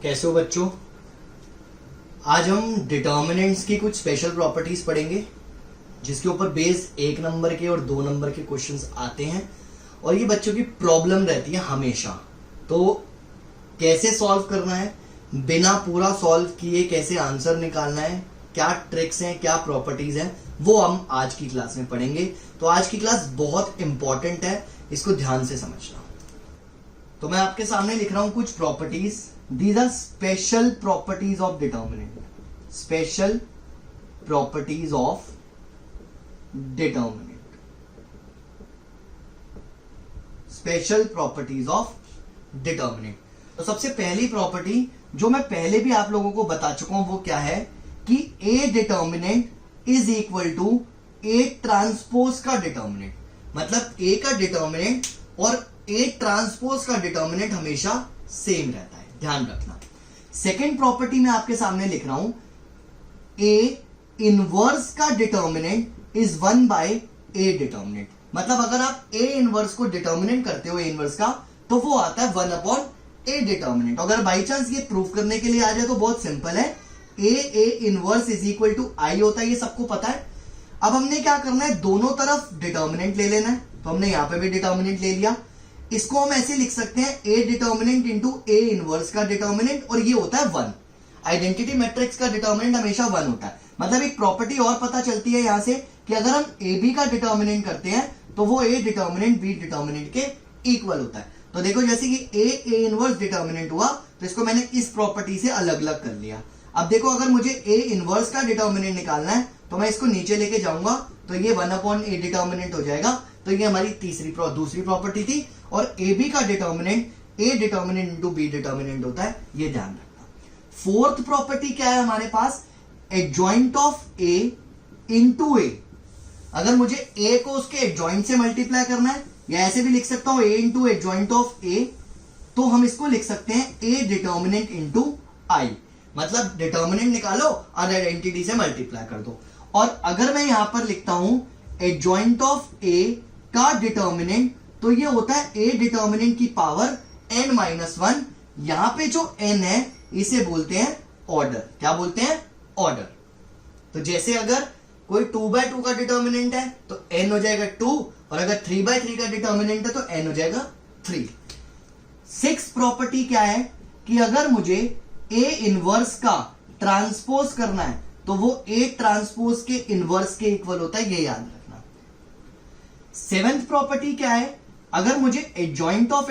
कैसे हो बच्चों। आज हम डिटर्मिनेंट्स की कुछ स्पेशल प्रॉपर्टीज पढ़ेंगे जिसके ऊपर बेस 1 नंबर के और 2 नंबर के क्वेश्चंस आते हैं और ये बच्चों की प्रॉब्लम रहती है हमेशा। तो कैसे सॉल्व करना है, बिना पूरा सॉल्व किए कैसे आंसर निकालना है, क्या ट्रिक्स हैं, क्या प्रॉपर्टीज हैं, वो हम आज की क्लास में पढ़ेंगे। तो आज की क्लास बहुत इंपॉर्टेंट है, इसको ध्यान से समझना। तो मैं आपके सामने लिख रहा हूं कुछ properties. These are special properties of determinant. Special properties of determinant. Special properties of determinant. तो सबसे पहली प्रॉपर्टी जो मैं पहले भी आप लोगों को बता चुका हूं वो क्या है कि A determinant is equal to A transpose का डिटर्मिनेंट। मतलब A का डिटर्मिनेंट और A ट्रांसपोज का डिटर्मिनेंट हमेशा सेम रहता है, ध्यान रखना। सेकेंड प्रॉपर्टी मैं आपके सामने लिख रहा हूं, ए इनवर्स का determinant is 1 by A determinant. मतलब अगर आप ए इनवर्स को डिटर्मिनेंट करते हो ए इनवर्स का, तो वो आता है 1 अपॉन ए डिटर्मिनेंट। अगर बाई चांस ये प्रूफ करने के लिए आ जाए तो बहुत सिंपल है, A inverse is equal to I होता है, ये सबको पता है। अब हमने क्या करना है, दोनों तरफ डिटर्मिनेंट ले लेना है। तो हमने यहां पे भी डिटर्मिनेंट ले लिया। इसको हम ऐसे लिख सकते हैं, ए डिटर्मिनेंट इंटू ए इनवर्स का डिटर्मिनेंट, और ये होता है 1। आइडेंटिटी मैट्रिक्स का डिटर्मिनेंट हमेशा 1 होता है। मतलब एक प्रॉपर्टी और पता चलती है यहां से कि अगर हम ए बी का डिटर्मिनेंट करते हैं तो वो ए डिटर्मिनेंट बी डिटर्मिनेंट के इक्वल होता है। तो देखो जैसे कि ए इनवर्स डिटर्मिनेंट हुआ तो इसको मैंने इस प्रॉपर्टी से अलग अलग कर लिया। अब देखो अगर मुझे ए इनवर्स का डिटर्मिनेंट निकालना है तो मैं इसको नीचे लेके जाऊंगा तो ये 1 अपॉन ए डिटर्मिनेंट हो जाएगा। तो ये हमारी दूसरी प्रॉपर्टी थी। और ए बी का determinant A determinant into B determinant होता है, ये ध्यान रखना। फोर्थ प्रॉपर्टी क्या है हमारे पास, एडजॉइंट ऑफ ए इंटू ए। अगर मुझे ए को उसके एडजॉइंट से मल्टीप्लाई करना है, या ऐसे भी लिख सकता हूं ए इंटू एडजॉइंट ऑफ ए, तो हम इसको लिख सकते हैं ए डिटर्मिनेंट इंटू आई। मतलब डिटर्मिनेंट निकालो और आइडेंटिटी से मल्टीप्लाई कर दो। और अगर मैं यहां पर लिखता हूं एडजॉइंट ऑफ ए का डिटर्मिनेंट, तो ये होता है ए डिटर्मिनेंट की पावर n-1। यहां पे जो n है इसे बोलते हैं ऑर्डर। क्या बोलते हैं, ऑर्डर। तो जैसे अगर कोई 2/2 का डिटर्मिनेंट है तो n हो जाएगा 2, और अगर 3/3 का डिटर्मिनेंट है तो n हो जाएगा 3। 6 प्रॉपर्टी क्या है कि अगर मुझे a इनवर्स का ट्रांसपोज करना है तो वो a ट्रांसपोज के इनवर्स के इक्वल होता है, ये याद रखना। 7th प्रॉपर्टी क्या है, अगर मुझे एडजॉइंट ऑफ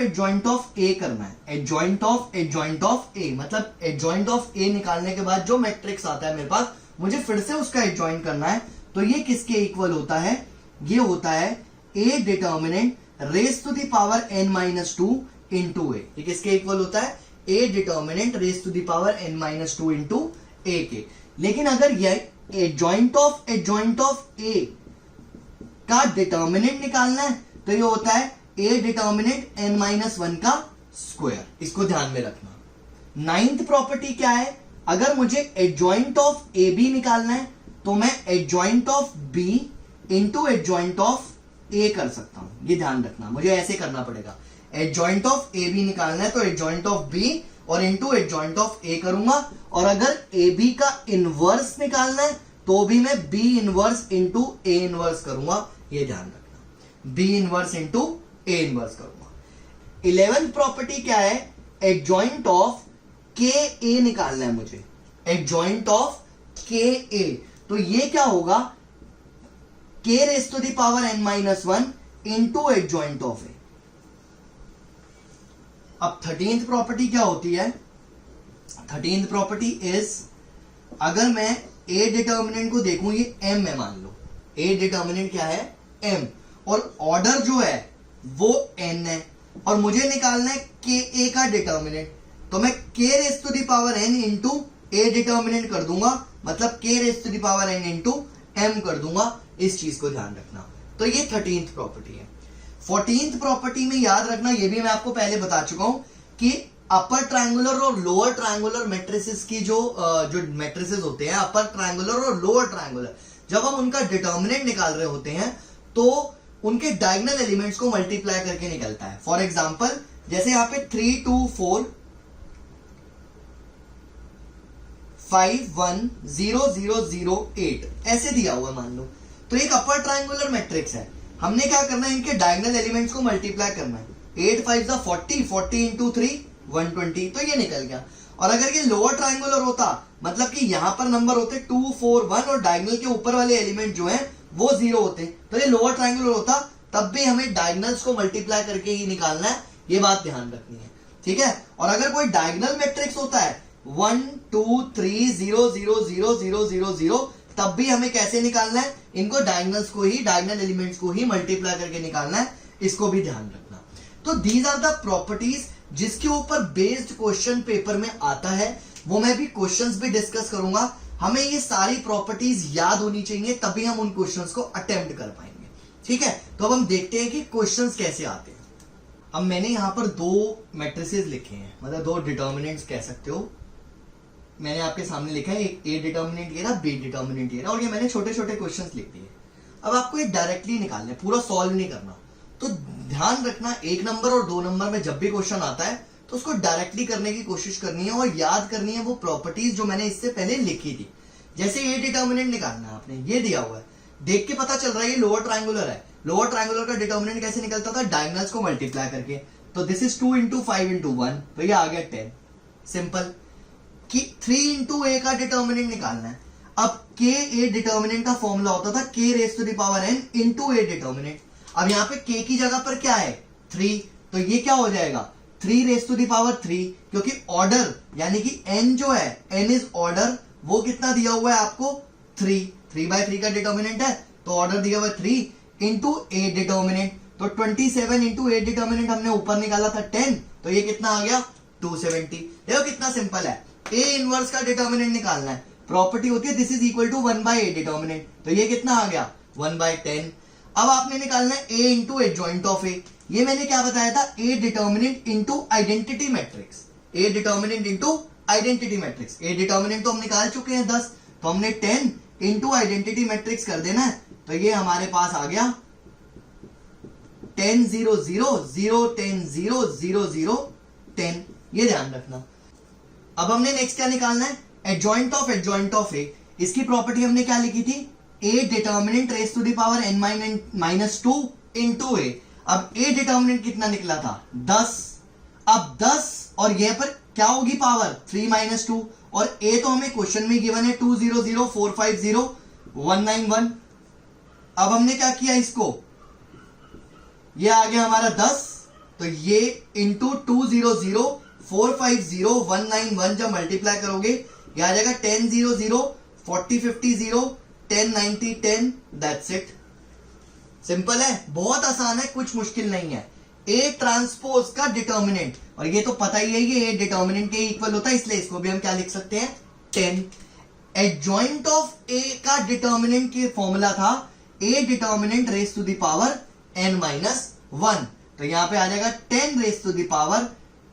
ए करना है, एडजॉइंट ऑफ ए, मतलब एडजॉइंट ऑफ ए निकालने के बाद जो मैट्रिक्स आता है मेरे पास, मुझे फिर से उसका एडजॉइंट करना है, तो ये किसके इक्वल होता है, ये होता है A determinant raise to the power n-2 into A. ये किसके इक्वल होता है, A determinant raise to the power n-2 into A के। लेकिन अगर यह एडजॉइंट ऑफ ए का डिटर्मिनेंट निकालना है तो ये होता है ए डिटर्मिनेंट n-1 का स्क्वायर। इसको ध्यान में रखना। 9th प्रॉपर्टी क्या है, अगर मुझे एडजॉइंट ऑफ ए बी निकालना है तो मैं adjoint of B into adjoint of A कर सकता हूं। ये ध्यान रखना, मुझे ऐसे करना पड़ेगा। एडजॉइंट ऑफ ए बी निकालना है तो एडजॉइंट ऑफ बी और इंटू एडजॉइंट ऑफ ए करूंगा। और अगर ए बी का इनवर्स निकालना है तो भी मैं B inverse into A inverse करूंगा, ये ध्यान रखना। B inverse into A inverse करूंगा। 11th प्रॉपर्टी क्या है, एडजॉइंट ऑफ के ए निकालना है मुझे, एडजॉइंट ऑफ के ए। तो ये क्या होगा, k raise to the power n-1 into adjoint of A. अब 13th प्रॉपर्टी क्या होती है, 13th प्रॉपर्टी इज, अगर मैं ए डिटर्मिनेंट को देखूं, ये m है मान लो, ए डिटर्मिनेंट क्या है, m, और ऑर्डर जो है वो n है, और मुझे निकालना है के ए का डिटर्मिनेंट, तो मैं k raise to the power n into A determinant कर दूंगा, मतलब k raise to the power n into m कर दूंगा। इस चीज को ध्यान रखना। तो ये 13th प्रॉपर्टी है। 14th प्रॉपर्टी में याद रखना, ये भी मैं आपको पहले बता चुका हूं कि अपर ट्रायंगुलर और लोअर ट्रायंगुलर मैट्रिसेस की जो मैट्रिसेस होते हैं, अपर ट्रायंगुलर और लोअर ट्रायंगुलर, जब हम उनका डिटर्मिनेंट निकाल रहे होते हैं तो उनके डायगोनल एलिमेंट्स को मल्टीप्लाई करके निकलता है। फॉर एग्जांपल जैसे यहाँ पे 3 2 4 51008 ऐसे दिया हुआ मान लो। तो एक अपर ट्रायंगुलर मैट्रिक्स है, हमने क्या करना है, इनके डायगोनल एलिमेंट्स को मल्टीप्लाई करना है। 8 5 40, 40 इंटू 3 120, तो ये निकल गया। और अगर ये लोअर ट्रायंगुलर होता, मतलब कि यहां पर नंबर होते 2 4 1 और डायगोनल के ऊपर वाले एलिमेंट जो है वो 0 होते, तो ये लोअर ट्रायंगुलर होता, तब भी हमें डायगोनल्स को मल्टीप्लाई करके ही निकालना है, ये बात ध्यान रखनी है, ठीक है। और अगर कोई डायगोनल मैट्रिक्स होता है 1 2 3 0 0 0 0 0 0, तब भी हमें कैसे निकालना है, इनको डायगोनल्स को ही, डायगोनल एलिमेंट्स को ही मल्टीप्लाई करके निकालना है, इसको भी ध्यान रखना। तो दीज आर द प्रॉपर्टीज जिसके ऊपर बेस्ड क्वेश्चन पेपर में आता है, वो मैं भी क्वेश्चंस भी डिस्कस करूंगा। हमें ये सारी प्रॉपर्टीज याद होनी चाहिए, तभी हम उन क्वेश्चंस को अटेम्प्ट कर पाएंगे, ठीक है। तो अब हम देखते हैं कि क्वेश्चंस कैसे आते हैं। अब मैंने यहां पर दो मैट्रिसेस लिखे हैं, मतलब दो डिटर्मिनेंट्स कह सकते हो। मैंने आपके सामने लिखा है, एक ए डिटर्मिनेंट ये रहा, बी डिटर्मिनेंट ये रहा, और ये मैंने छोटे छोटे क्वेश्चंस लिख दिए। अब आपको ये डायरेक्टली निकालना है, पूरा सॉल्व नहीं करना। तो ध्यान रखना, 1 नंबर और 2 नंबर में जब भी क्वेश्चन आता है तो उसको डायरेक्टली करने की कोशिश करनी है और याद करनी है वो प्रॉपर्टीज जो मैंने इससे पहले लिखी थी। जैसे ये डिटर्मिनेंट निकालना है, आपने ये दिया हुआ है, देख के पता चल रहा है ये लोअर ट्रायंगुलर है। लोअर ट्रायंगुलर का डिटर्मिनेंट कैसे निकलता था, डायगोनल्स को मल्टीप्लाई करके। तो दिस इज 2 इंटू 5 इंटू 1, तो ये आ गया 10। सिंपल। कि 3 इंटू ए का डिटर्मिनेंट निकालना है। अब के ए डिटर्मिनेंट का फॉर्मूला होता था k raise to the power n into A determinant. अब यहाँ पे k की जगह पर क्या है 3, तो ये क्या हो जाएगा 3 रेज टू द पावर 3, क्योंकि ऑर्डर यानी कि n जो है n इज ऑर्डर, वो कितना दिया हुआ है आपको 3/3 का डिटर्मिनेंट है, तो ऑर्डर दिया हुआ है 3 इंटू ए डिटर्मिनेंट। तो 27 इंटू ए डिटर्मिनेंट हमने ऊपर निकाला था 10, तो ये कितना आ गया 270। देखो कितना सिंपल है। ए इनवर्स का डिटर्मिनेंट निकालना है, प्रॉपर्टी होती है this is equal to 1/a determinant, तो ये कितना आ गया 1/10। अब आपने निकालना है a इंटू एडजॉइंट ऑफ ए। ये मैंने क्या बताया था, a determinant into identity matrix, a determinant into identity matrix. a determinant तो हम निकाल चुके हैं 10, तो हमने 10 इंटू आइडेंटिटी मैट्रिक्स कर देना है, तो ये हमारे पास आ गया 10 0 0 0 10 0 0 0 10। ये ध्यान रखना। अब हमने नेक्स्ट क्या निकालना है, एडजॉइंट ऑफ ए। इसकी प्रॉपर्टी हमने क्या लिखी थी, A determinant raise to the power n - 2 into A. अब ए डिटर्मिनेंट कितना निकला था 10। अब 10 और ये पर क्या होगी पावर 3 - 2, और ए तो हमें क्वेश्चन में गिवन है 2 0 0 4 5 0 1 9 1। अब हमने क्या किया, इसको ये आ गया हमारा 10, तो ये इंटू 2 0 0 4 5 0 1 9 1 जब मल्टीप्लाई करोगे ये आ जाएगा 10 0 0 40 50 0 10 90 10। That's it. सिंपल है, बहुत आसान है, कुछ मुश्किल नहीं है। ए ट्रांसपोज का डिटर्मिनेंट, और ये तो पता ही है ये ए डिटर्मिनेंट के इक्वल होता है, इसलिए इसको भी हम क्या लिख सकते हैं 10। एडजॉइंट ऑफ ए का डिटर्मिनेंट की फॉर्मूला था A determinant raise to the power n - 1, तो यहां पे आ जाएगा 10 raise to the power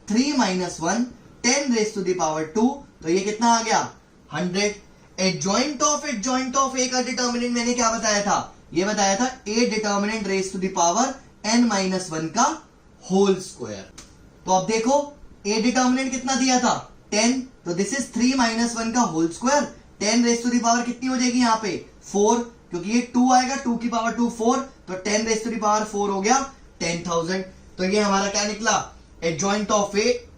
3 - 1 10 raise to the power 2, तो ये कितना आ गया 100। एडजॉइंट ऑफ ए का डिटर्मिनेंट मैंने क्या बताया था, ये बताया था A determinant raise to the power n - 1 का होल स्क्वायर। तो अब देखो ए डिटर्मिनेंट कितना दिया था 10, तो दिस इज 3 - 1 का whole square. 10 raise to the power कितनी हो जाएगी यहाँ पे 4, क्योंकि ये 2 आएगा, 2 की पावर 2 4, तो 10 रेज टू द पावर 4 हो गया 10,000। तो ये हमारा क्या निकला, एडजॉइंट ऑफ ए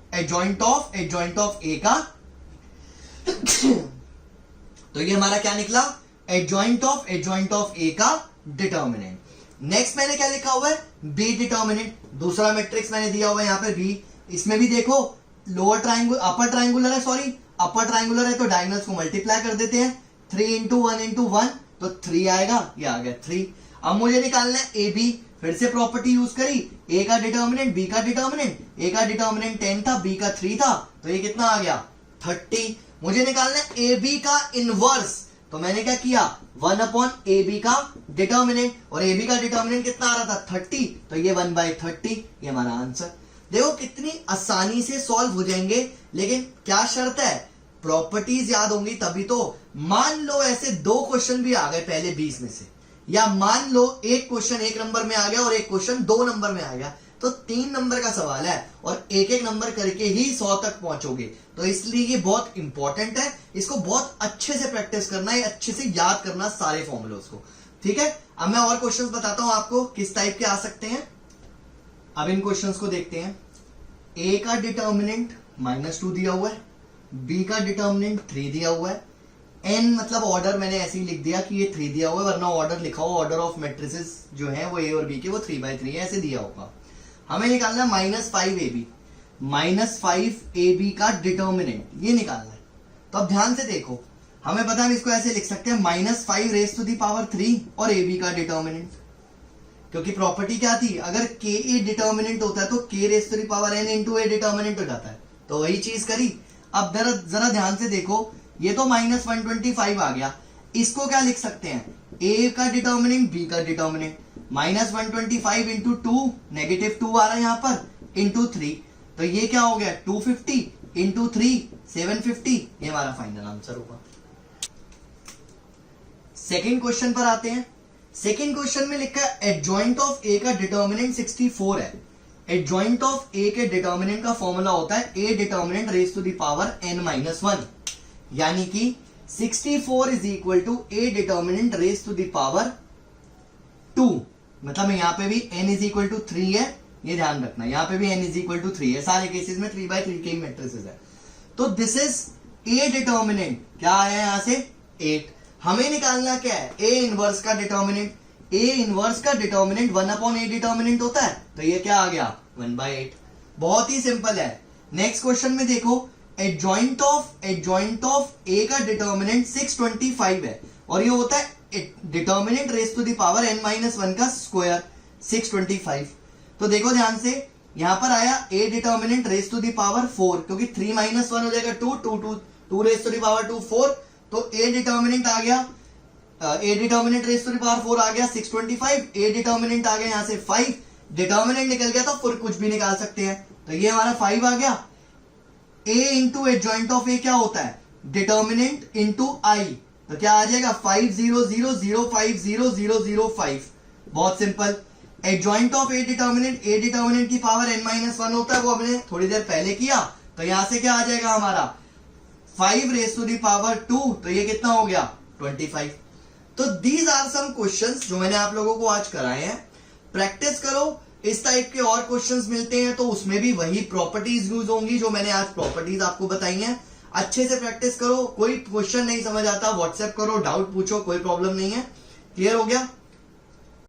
का तो ये हमारा क्या निकला, एडजॉइंट ऑफ ए का डिटर्मिनेंट। नेक्स्ट मैंने क्या लिखा हुआ है, बी डिटर्मिनेंट। दूसरा मैट्रिक्स मैंने दिया हुआ है यहाँ पे बी। इसमें भी देखो लोअर ट्राइंगुलर, अपर ट्राइंगुलर है, सॉरी अपर ट्राइंगुलर है, तो डायगोनल्स को मल्टीप्लाई कर देते हैं। 3 इंटू 1 इंटू 1, तो 3 आएगा, ये आ गया 3। अब मुझे निकालना है ए बी, फिर से प्रॉपर्टी यूज करी, ए का डिटर्मिनेंट बी का डिटर्मिनेंट। ए का डिटर्मिनेंट 10 था, बी का 3 था, तो ये कितना आ गया 30। मुझे निकालना है ए बी का इनवर्स, तो मैंने क्या किया 1/ab का डिटर्मिनेंट, और ए बी का डिटर्मिनेंट कितना आ रहा था 30, तो ये 1/30, ये हमारा आंसर। देखो कितनी आसानी से सॉल्व हो जाएंगे, लेकिन क्या शर्त है, प्रॉपर्टीज याद होंगी तभी तो। मान लो ऐसे 2 क्वेश्चन भी आ गए पहले 20 में से, या मान लो एक क्वेश्चन 1 नंबर में आ गया और एक क्वेश्चन 2 नंबर में आ गया, तो 3 नंबर का सवाल है और एक एक नंबर करके ही 100 तक पहुंचोगे, तो इसलिए ये बहुत इंपॉर्टेंट है। इसको बहुत अच्छे से प्रैक्टिस करना है, अच्छे से याद करना सारे फॉर्मूलोज को, ठीक है। अब मैं और क्वेश्चंस बताता हूं आपको किस टाइप के आ सकते हैं। अब इन क्वेश्चंस को देखते हैं। ए का डिटर्मिनेंट -2 दिया हुआ है, बी का डिटर्मिनेंट 3 दिया हुआ है, एन मतलब ऑर्डर मैंने ऐसे ही लिख दिया कि ये 3 दिया हुआ है, वरना ऑर्डर लिखा हुआ ऑर्डर ऑफ मैट्रिसेस जो है वो ए और बी के वो 3/3 है, ऐसे दिया होगा। हमें निकालना है -5ab, -5ab का डिटर्मिनेंट ये निकालना है। तो अब ध्यान से देखो, हमें पता है हम इसको ऐसे लिख सकते हैं -5 रेज़ टू द पावर 3 और ab का डिटर्मिनेंट, क्योंकि प्रॉपर्टी क्या थी, अगर के ए डिटर्मिनेंट होता है तो K raise to the power n into A determinant हो जाता है, तो वही चीज करी। अब जरा ध्यान से देखो, ये तो -125 आ गया, इसको क्या लिख सकते हैं, a का डिटर्मिनेंट b का डिटर्मिनेंट, -125 इंटू 2 -2 आ रहा है यहां पर इंटू 3, तो ये क्या हो गया 250 इंटू 3 750, ये हमारा फाइनल आंसर होगा। सेकेंड क्वेश्चन पर आते हैं। सेकेंड क्वेश्चन में लिखा है एडजॉइंट ऑफ a का डिटर्मिनेंट 64 है। एडजॉइंट ऑफ a के डिटर्मिनेंट का फॉर्मूला होता है a determinant raise to the power n-1, यानी कि 64 is equal to a determinant raise to the power 2, मतलब यहां पे भी n इज इक्वल टू 3 है, ये ध्यान रखना, यहां पे भी n इज इक्वल टू 3 है, सारे केसेस में 3/3 के मैट्रिसेस है। तो दिस इज a डिटर्मिनेंट, क्या आया यहां से 8। हमें निकालना क्या है, a इनवर्स का डिटर्मिनेंट। a इनवर्स का डिटर्मिनेंट 1/a डिटर्मिनेंट होता है, तो ये क्या आ गया 1/8। बहुत ही सिंपल है। नेक्स्ट क्वेश्चन में देखो, एडजॉइंट ऑफ a का डिटर्मिनेंट 625 है और ये होता है determinant raise to the power n-1 का स्क्वायर 625। तो देखो ध्यान से, यहां पर आया a determinant raise to the power 4, क्योंकि 3 - 1 हो जाएगा 2 रेज़ टू द पावर 2 4, तो a डिटर्मिनेंट आ गया, a determinant raise to the power 4 आ गया 625, a डिटर्मिनेंट आ गया यहां से 5, डिटर्मिनेंट निकल गया तो फिर कुछ भी निकाल सकते हैं, तो ये हमारा 5 आ गया। a into adjoint of a क्या होता है, डिटर्मिनेंट इंटू i, तो क्या आ जाएगा 500050005। बहुत simple. Adjoint of a determinant की पावर n-1 होता है, वो हमने थोड़ी देर पहले किया, तो यहां से क्या आ जाएगा हमारा 5 रेज़ टू द पावर 2, तो ये कितना हो गया 25। तो दीज आर सम क्वेश्चंस जो मैंने आप लोगों को आज कराए हैं, प्रैक्टिस करो। इस टाइप के और क्वेश्चंस मिलते हैं तो उसमें भी वही प्रॉपर्टीज यूज होंगी जो मैंने आज प्रॉपर्टीज आपको बताई हैं। अच्छे से प्रैक्टिस करो। कोई क्वेश्चन नहीं समझ आता व्हाट्सएप करो, डाउट पूछो, कोई प्रॉब्लम नहीं है। क्लियर हो गया?